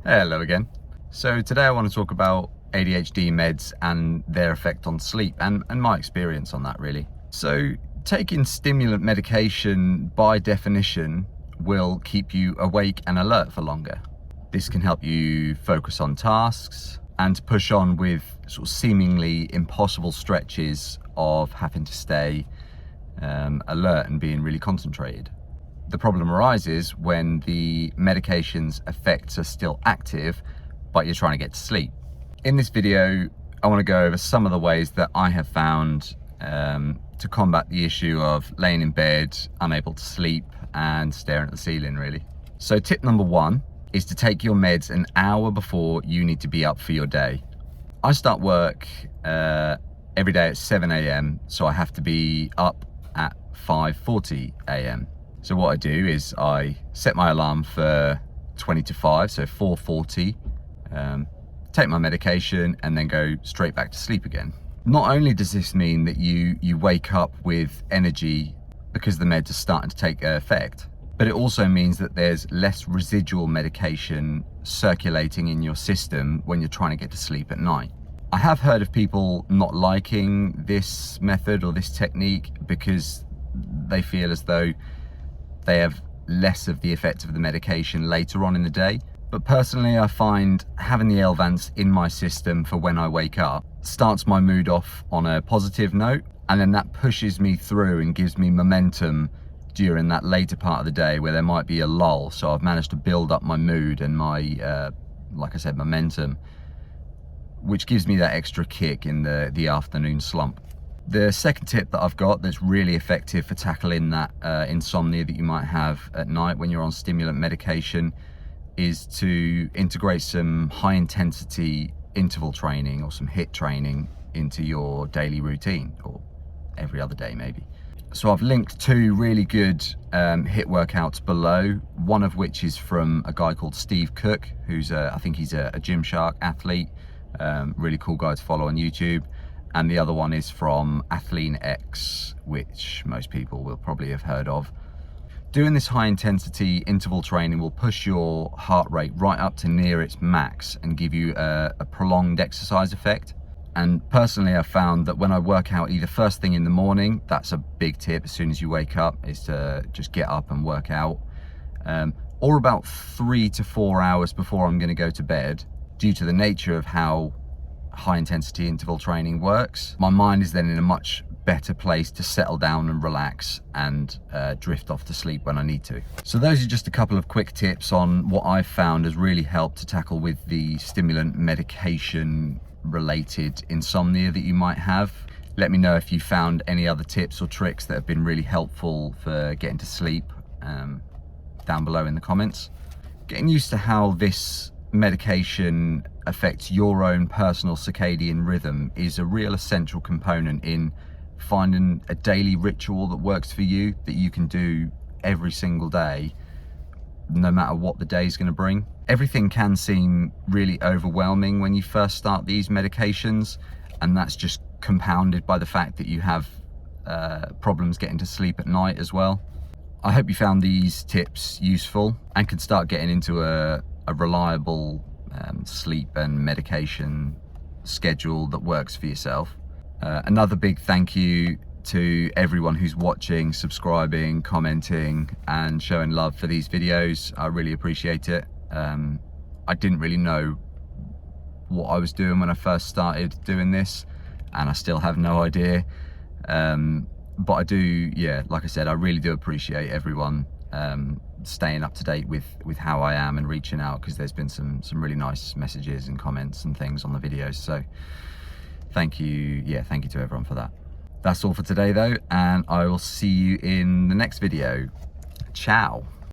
Hello again. So today I want to talk about ADHD meds and their effect on sleep and my experience on that really. So taking stimulant medication by definition will keep you awake and alert for longer. This can help you focus on tasks and to push on with sort of seemingly impossible stretches of having to stay alert and being really concentrated. The problem arises when the medication's effects are still active, but you're trying to get to sleep. In this video, I want to go over some of the ways that I have found to combat the issue of laying in bed, unable to sleep, and staring at the ceiling, really. So tip number one is to take your meds an hour before you need to be up for your day. I start work every day at 7 a.m, so I have to be up at 5:40 a.m. So what I do is I set my alarm for 20 to 5, so 4:40, take my medication and then go straight back to sleep again. Not only does this mean that you wake up with energy because the meds are starting to take effect, but it also means that there's less residual medication circulating in your system when you're trying to get to sleep at night. I have heard of people not liking this method or this technique because they feel as though they have less of the effect of the medication later on in the day. But personally, I find having the Elvance in my system for when I wake up starts my mood off on a positive note, and then that pushes me through and gives me momentum during that later part of the day where there might be a lull. So I've managed to build up my mood and my, like I said, momentum, which gives me that extra kick in the afternoon slump. The second tip that I've got that's really effective for tackling that insomnia that you might have at night when you're on stimulant medication is to integrate some high intensity interval training or some HIIT training into your daily routine, or every other day maybe. So I've linked two really good HIIT workouts below, one of which is from a guy called Steve Cook, who's I think he's a Gymshark athlete, really cool guy to follow on YouTube. And the other one is from Athlean X, which most people will probably have heard of. Doing this high intensity interval training will push your heart rate right up to near its max and give you a prolonged exercise effect. And personally, I found that when I work out either first thing in the morning, that's a big tip as soon as you wake up, is to just get up and work out, or about 3 to 4 hours before I'm gonna go to bed. Due to the nature of how high intensity interval training works, my mind is then in a much better place to settle down and relax and drift off to sleep when I need to. So those are just a couple of quick tips on what I've found has really helped to tackle with the stimulant medication related insomnia that you might have. Let me know if you found any other tips or tricks that have been really helpful for getting to sleep down below in the comments. Getting used to how this medication affects your own personal circadian rhythm is a real essential component in finding a daily ritual that works for you, that you can do every single day, no matter what the day is going to bring. Everything can seem really overwhelming when you first start these medications, and that's just compounded by the fact that you have problems getting to sleep at night as well. I hope you found these tips useful and can start getting into a reliable sleep and medication schedule that works for yourself. Another big thank you to everyone who's watching, subscribing, commenting and showing love for these videos. I really appreciate it. I didn't really know what I was doing when I first started doing this, and I still have no idea, but I do, yeah, like I said, I really do appreciate everyone staying up to date with how I am and reaching out, because there's been some really nice messages and comments and things on the videos. So thank you, yeah, thank you to everyone for that. That's all for today though, and I will see you in the next video. Ciao.